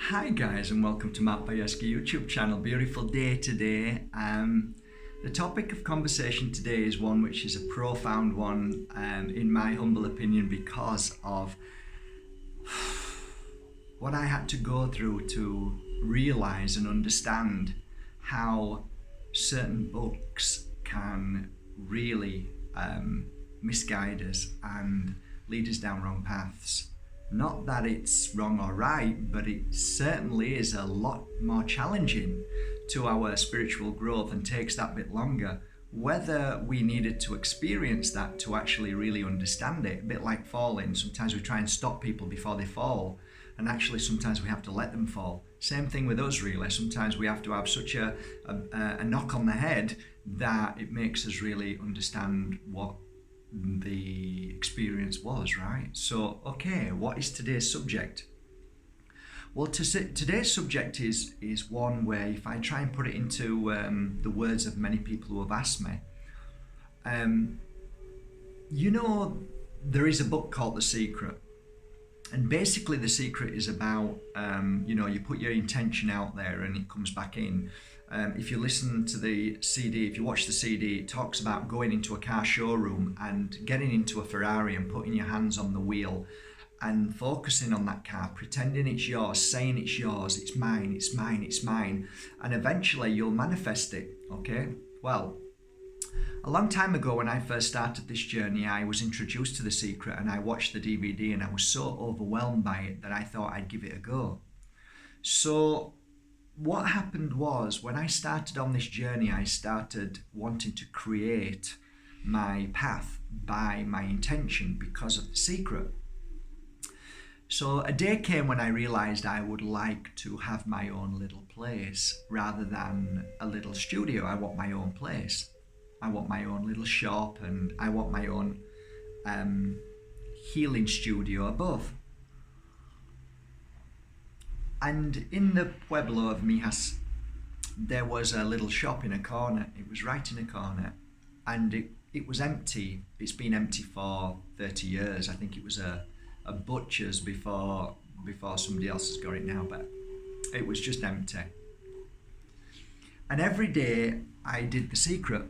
Hi guys, and welcome to Bajerski YouTube channel. Beautiful day today. The topic of conversation today is one which is a profound one, in my humble opinion, because of what I had to go through to realize and understand how certain books can really misguide us and lead us down wrong paths. Not that it's wrong or right, but it certainly is a lot more challenging to our spiritual growth and takes that bit longer. Whether we needed to experience that to actually really understand it, a bit like falling. Sometimes we try and stop people before they fall, and actually sometimes we have to let them fall. Same thing with us really. Sometimes we have to have such a knock on the head that it makes us really understand what the experience was, right? So, okay, what is today's subject? Well, today's subject is one where, if I try and put it into the words of many people who have asked me, there is a book called The Secret. And basically The Secret is about, you put your intention out there and it comes back in. If you listen to the CD, if you watch the CD, it talks about going into a car showroom and getting into a Ferrari and putting your hands on the wheel and focusing on that car, pretending it's yours, saying it's yours, it's mine, it's mine, it's mine. And eventually you'll manifest it, okay? Well, a long time ago when I first started this journey, I was introduced to The Secret and I watched the DVD and I was so overwhelmed by it that I thought I'd give it a go. So what happened was, when I started on this journey, I started wanting to create my path by my intention because of The Secret. So a day came when I realized I would like to have my own little place rather than a little studio. I want my own place. I want my own little shop, and I want my own healing studio above. And in the pueblo of Mijas, there was a little shop in a corner. It was right in a corner, and it was empty. It's been empty for 30 years. I think it was a butcher's before somebody else has got it now, but it was just empty. And every day I did The Secret,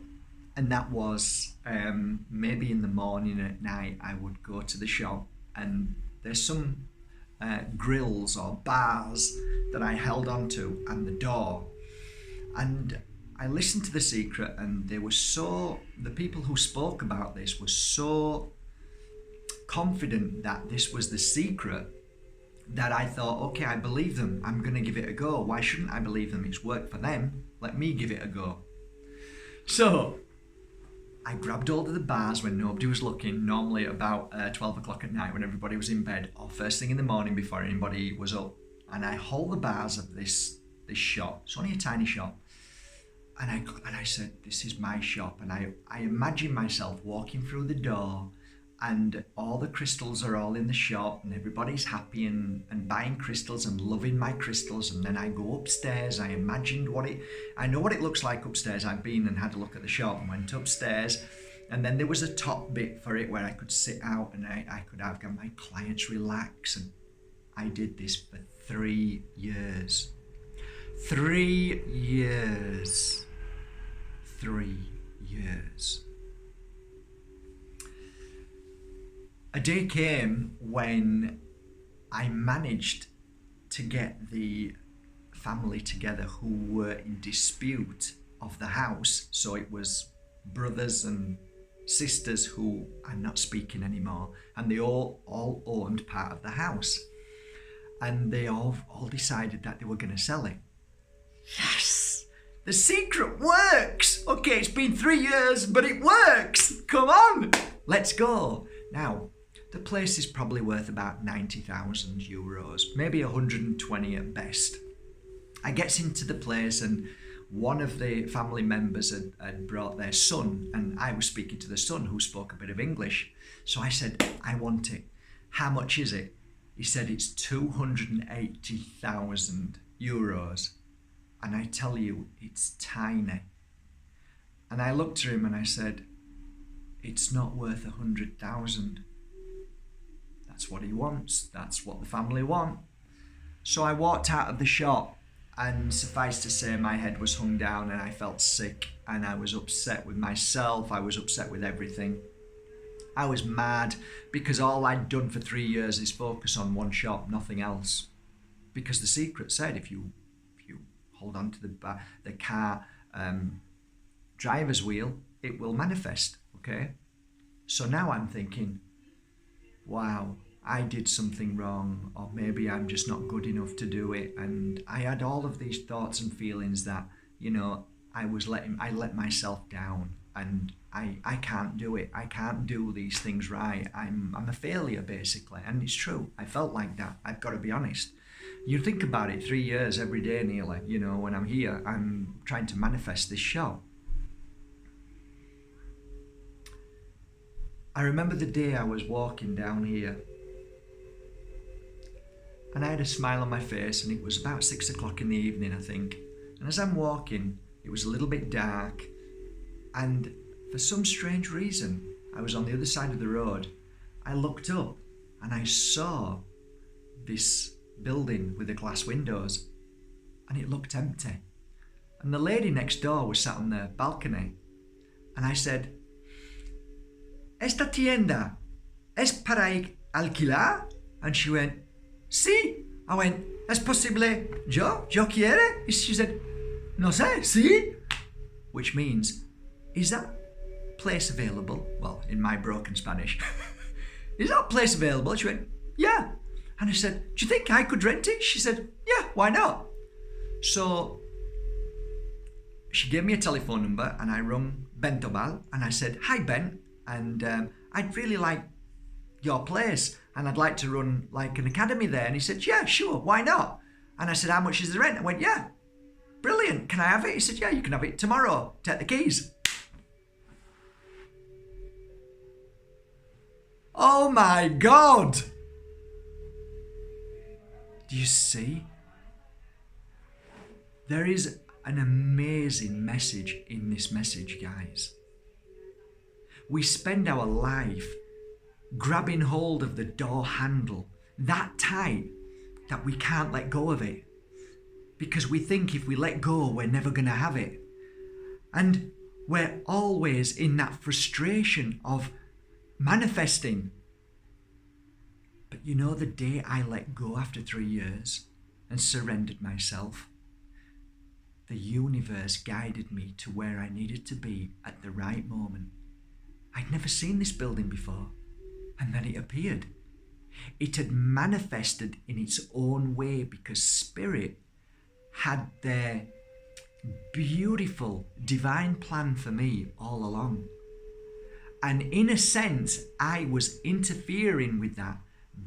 and that was maybe in the morning, at night, I would go to the shop, and there's some grills or bars that I held onto and the door, and I listened to The Secret, and the people who spoke about this were so confident that this was the secret that I thought, okay, I believe them, I'm gonna give it a go. Why shouldn't I believe them? It's worked for them, let me give it a go. So I grabbed hold of the bars when nobody was looking, normally at about 12 o'clock at night when everybody was in bed, or first thing in the morning before anybody was up. And I hold the bars of this shop. It's only a tiny shop. And I said, this is my shop. And I imagine myself walking through the door, and all the crystals are all in the shop, and everybody's happy and buying crystals and loving my crystals. And then I go upstairs. I imagined I know what it looks like upstairs. I've been and had a look at the shop and went upstairs, and then there was a top bit for it where I could sit out and I could have my clients relax. And I did this for 3 years. 3 years. 3 years. A day came when I managed to get the family together who were in dispute of the house. So it was brothers and sisters who are not speaking anymore, and they all owned part of the house. And they all decided that they were going to sell it. Yes! The secret works! Okay, it's been 3 years, but it works! Come on! Let's go! Now, the place is probably worth about 90,000 euros, maybe 120 at best. I gets into the place, and one of the family members had brought their son, and I was speaking to the son, who spoke a bit of English. So I said, I want it. How much is it? He said, it's 280,000 euros. And I tell you, it's tiny. And I looked at him and I said, it's not worth 100,000. That's what he wants. That's what the family want. So I walked out of the shop, and suffice to say, my head was hung down and I felt sick, and I was upset with myself. I was upset with everything. I was mad because all I'd done for 3 years is focus on one shop, nothing else. Because the secret said if you hold on to the car driver's wheel, it will manifest, okay? So now I'm thinking, wow, I did something wrong, or maybe I'm just not good enough to do it. And I had all of these thoughts and feelings that, I let myself down, and I can't do it. I can't do these things right. I'm a failure, basically. And it's true. I felt like that. I've got to be honest. You think about it, 3 years every day nearly, when I'm here, I'm trying to manifest this show. I remember the day I was walking down here, and I had a smile on my face, and it was about 6 o'clock in the evening, I think. And as I'm walking, it was a little bit dark, and for some strange reason, I was on the other side of the road. I looked up and I saw this building with the glass windows, and it looked empty. And the lady next door was sat on the balcony, and I said, "Esta tienda es para alquilar?" And she went, "Sí." I went, "Es posible yo quiere?" She said, "No sé, sí." Which means, is that place available? Well, in my broken Spanish. Is that place available? She went, "Yeah." And I said, "Do you think I could rent it?" She said, "Yeah, why not?" So she gave me a telephone number, and I rung Bentobal, and I said, "Hi, Ben, and I'd really like your place, and I'd like to run like an academy there." And he said, "Yeah, sure, why not?" And I said, "How much is the rent?" I went, "Yeah, brilliant, can I have it?" He said, "Yeah, you can have it tomorrow, take the keys." Oh my God! Do you see? There is an amazing message in this message, guys. We spend our life grabbing hold of the door handle that tight that we can't let go of it, because we think if we let go, we're never going to have it. And we're always in that frustration of manifesting. But the day I let go after 3 years and surrendered myself, the universe guided me to where I needed to be at the right moment. I'd never seen this building before, and then it appeared. It had manifested in its own way because Spirit had their beautiful divine plan for me all along. And in a sense, I was interfering with that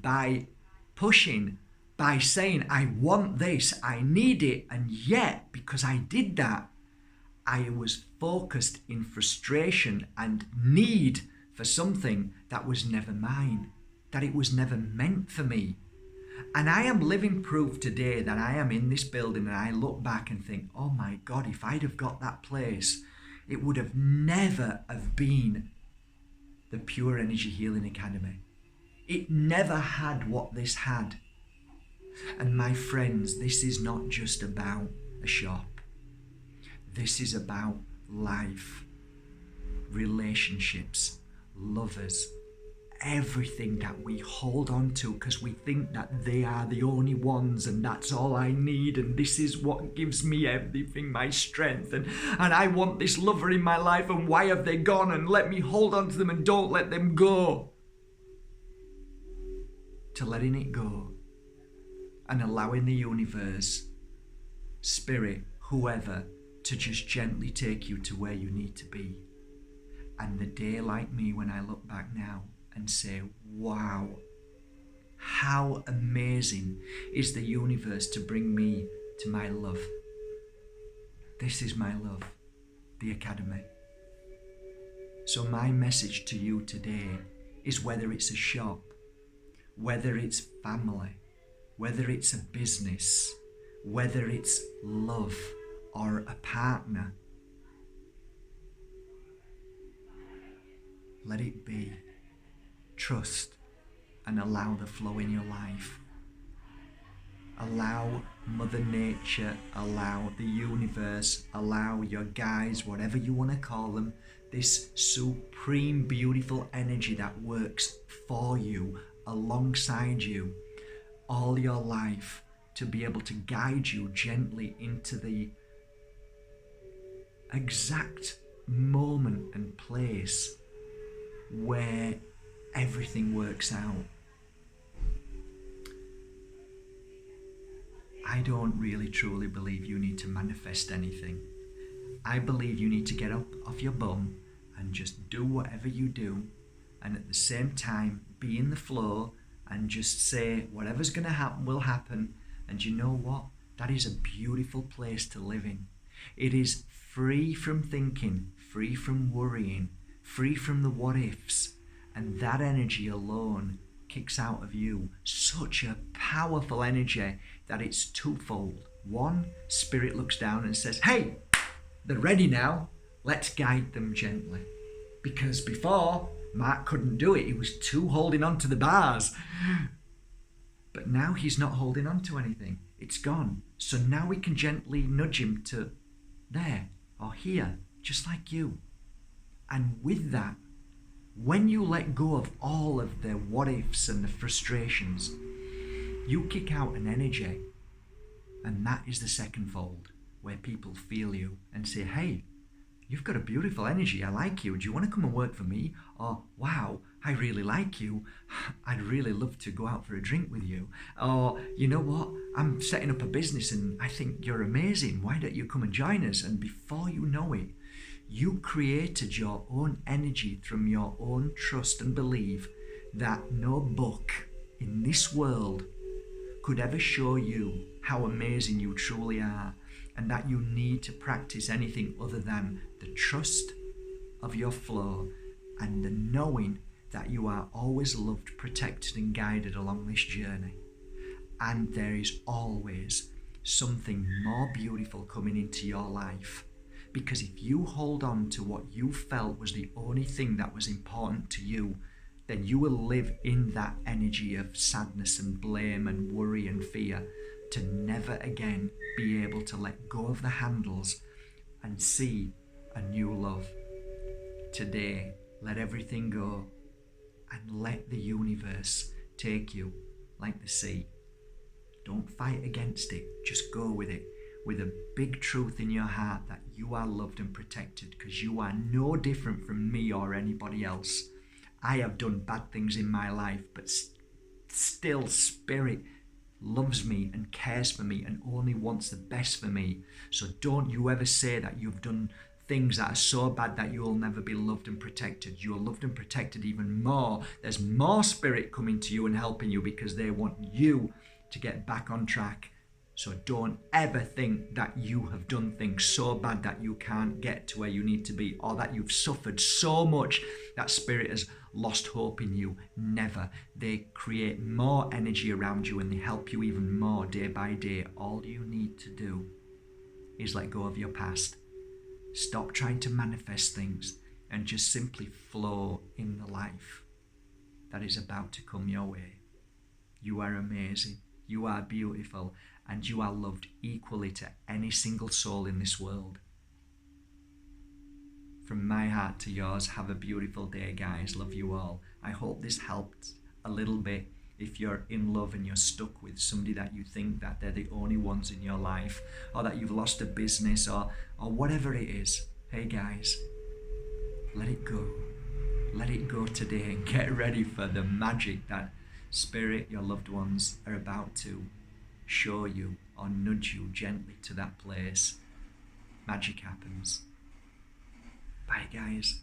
by pushing, by saying, "I want this, I need it." And yet, because I did that, I was focused in frustration and need for something that was never mine, that it was never meant for me. And I am living proof today that I am in this building, and I look back and think, oh my God, if I'd have got that place, it would have never have been the Pure Energy Healing Academy. It never had what this had. And my friends, this is not just about a shop. This is about life, relationships, lovers, everything that we hold on to because we think that they are the only ones and that's all I need and this is what gives me everything, my strength, and I want this lover in my life, and why have they gone, and let me hold on to them and don't let them go. To letting it go and allowing the universe, spirit, whoever, to just gently take you to where you need to be. And the day like me, when I look back now and say, wow, how amazing is the universe to bring me to my love. This is my love, the Academy. So my message to you today is, whether it's a shop, whether it's family, whether it's a business, whether it's love or a partner, let it be. Trust and allow the flow in your life. allow Mother Nature, allow the universe, allow your guides, whatever you want to call them, this supreme beautiful energy that works for you, alongside you, all your life, to be able to guide you gently into the exact moment and place where everything works out. I don't really truly believe you need to manifest anything. I believe you need to get up off your bum and just do whatever you do, and at the same time be in the flow and just say whatever's going to happen will happen. And you know what? That is a beautiful place to live in. It is free from thinking, free from worrying, free from the what ifs, and that energy alone kicks out of you such a powerful energy that it's twofold. One, Spirit looks down and says, hey, they're ready now, let's guide them gently. Because before, Mark couldn't do it, he was too holding on to the bars. But now he's not holding on to anything, it's gone. So now we can gently nudge him to there or here, just like you. And with that, when you let go of all of the what ifs and the frustrations, you kick out an energy, and that is the second fold, where people feel you and say, hey, you've got a beautiful energy, I like you, do you want to come and work for me? Or, wow, I really like you, I'd really love to go out for a drink with you. Or, you know what, I'm setting up a business and I think you're amazing, why don't you come and join us? And before you know it, you created your own energy from your own trust and belief that no book in this world could ever show you how amazing you truly are, and that you need to practice anything other than the trust of your flow and the knowing that you are always loved, protected and guided along this journey. And there is always something more beautiful coming into your life. Because if you hold on to what you felt was the only thing that was important to you, then you will live in that energy of sadness and blame and worry and fear, to never again be able to let go of the handles and see a new love. Today, let everything go and let the universe take you like the sea. Don't fight against it, just go with it, with a big truth in your heart that you are loved and protected, because you are no different from me or anybody else. I have done bad things in my life, but still Spirit loves me and cares for me and only wants the best for me. So don't you ever say that you've done things that are so bad that you'll never be loved and protected. You're loved and protected even more. There's more Spirit coming to you and helping you because they want you to get back on track. So don't ever think that you have done things so bad that you can't get to where you need to be, or that you've suffered so much that Spirit has lost hope in you. Never. They create more energy around you and they help you even more day by day. All you need to do is let go of your past. Stop trying to manifest things and just simply flow in the life that is about to come your way. You are amazing. You are beautiful. And you are loved equally to any single soul in this world. From my heart to yours, have a beautiful day, guys. Love you all. I hope this helped a little bit. If you're in love and you're stuck with somebody that you think that they're the only ones in your life, or that you've lost a business, or whatever it is, hey guys, let it go. Let it go today and get ready for the magic that Spirit, your loved ones, are about to show you or nudge you gently to that place. Magic happens. Bye guys.